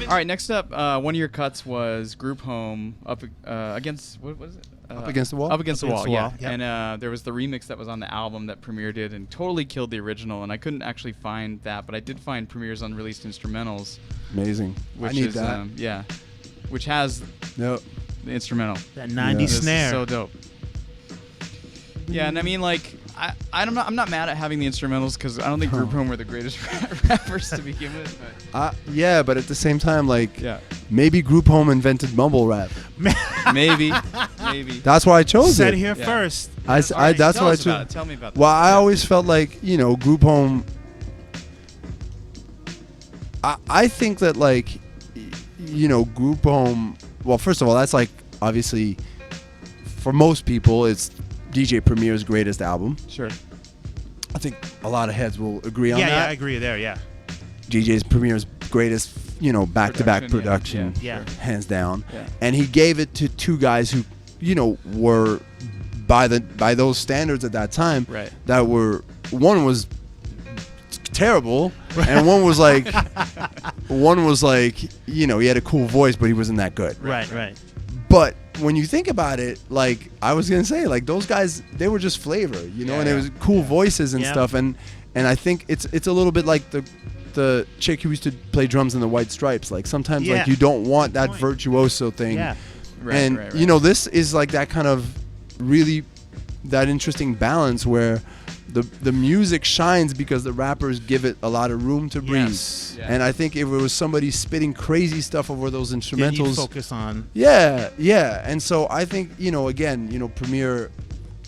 All right, next up, one of your cuts was Group Home up against, what was it? Up Against the Wall? Up Against the Wall, yeah. Yep. And there was the remix that was on the album that Premier did and totally killed the original, and I couldn't actually find that, but I did find Premier's unreleased instrumentals. Amazing. Which I need is, that. Yeah. Which has the instrumental. That 90 snare. So dope. Yeah, and I mean, like, I'm not mad at having the instrumentals because I don't think Group Home were the greatest rappers to begin with. But. Yeah, but at the same time, like, yeah. Maybe Group Home invented mumble rap. maybe. That's why I chose Said it. here first. That's why I chose. Tell me about that. Well, I always felt like, Group Home. I think that, like, Group Home. Well, first of all, that's like obviously for most people, it's DJ Premier's greatest album. Sure. I think a lot of heads will agree on that. Yeah, I agree there, yeah. DJ's Premier's greatest, back-to-back production, yeah. hands down. Yeah. And he gave it to two guys who, were by those standards at that time. Right. That were, one was terrible, and one was like, he had a cool voice, but he wasn't that good. Right. But when you think about it, like I was gonna say, like those guys, they were just flavor, and it was cool voices and stuff, and I think it's a little bit like the chick who used to play drums in the White Stripes. Like sometimes like you don't want that virtuoso thing, Right. This is like that kind of really that interesting balance where the music shines because the rappers give it a lot of room to breathe. Yes. Yeah. And I think if it was somebody spitting crazy stuff over those instrumentals, then you focus on. Yeah. And so I think, again, Premier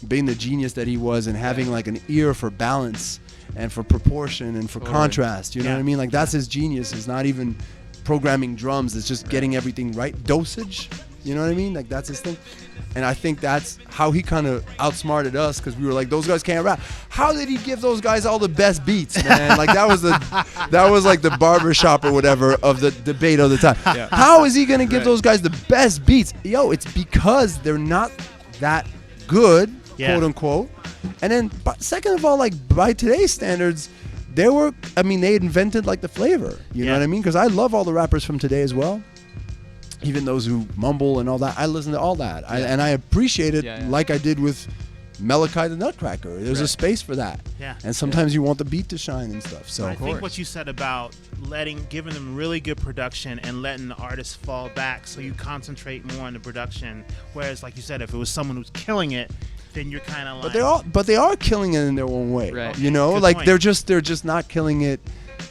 being the genius that he was and having like an ear for balance and for proportion and for contrast, you know what I mean? Like that's his genius. Is not even programming drums, it's just getting everything right. Dosage, you know what I mean? Like that's his thing. And I think that's how he kind of outsmarted us because we were like, those guys can't rap. How did he give those guys all the best beats, man? Like that was like the barbershop or whatever of the debate of the time. Yeah. How is he gonna give those guys the best beats? Yo, it's because they're not that good, quote unquote. And then second of all, like by today's standards, they invented like the flavor. You know what I mean? Because I love all the rappers from today as well. Even those who mumble and all that, I listen to all that. And I appreciate it like I did with Malachi the Nutcracker. There's a space for that. Yeah. And sometimes you want the beat to shine and stuff. So I think what you said about giving them really good production and letting the artists fall back so you concentrate more on the production. Whereas, like you said, if it was someone who's killing it, then you're kind of like... But they are killing it in their own way. Right. You know? Good like point. they're just not killing it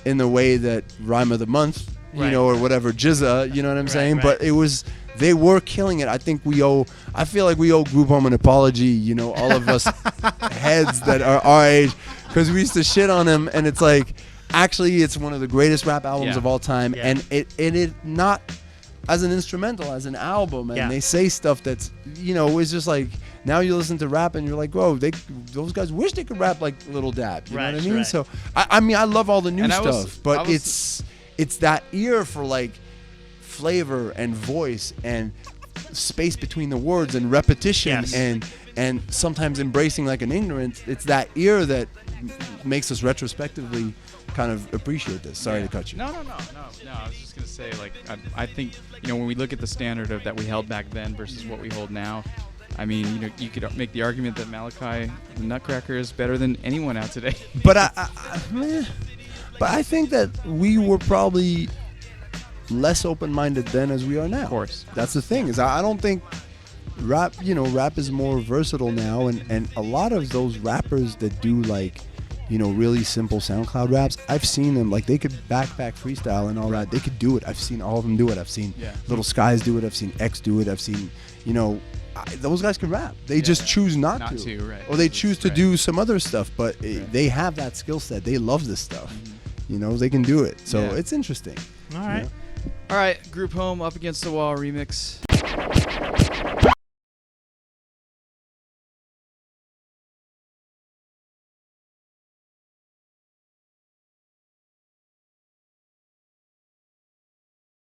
in the way that Rhyme of the Month, or whatever, Jizza, you know what I'm saying? Right. But they were killing it. I feel like we owe Group Home an apology, all of us heads that are our age, because we used to shit on him, and it's like, actually, it's one of the greatest rap albums of all time, and it not as an instrumental, as an album, and they say stuff that's, it's just like, now you listen to rap and you're like, whoa, those guys wish they could rap like Little Dab, you know what I mean? Right. So, I love all the new stuff, but it's that ear for like flavor and voice and space between the words and repetition and sometimes embracing like an ignorance. It's that ear that makes us retrospectively kind of appreciate this. Sorry to cut you. No. I was just gonna say, like, I think when we look at the standard of that we held back then versus what we hold now, I mean, you could make the argument that Malachi the Nutcracker is better than anyone out today. But I think that we were probably less open-minded then as we are now. Of course. That's the thing, is I don't think rap is more versatile now, and a lot of those rappers that do like, really simple SoundCloud raps, I've seen them, like they could backpack freestyle and all that. They could do it. I've seen all of them do it. I've seen Little Skies do it. I've seen X do it. I've seen, those guys can rap. They just choose not to. Right. Or they choose to do some other stuff, but they have that skill set. They love this stuff. Mm-hmm. They can do it. So it's interesting. All right. All right, Group Home, Up Against the Wall remix.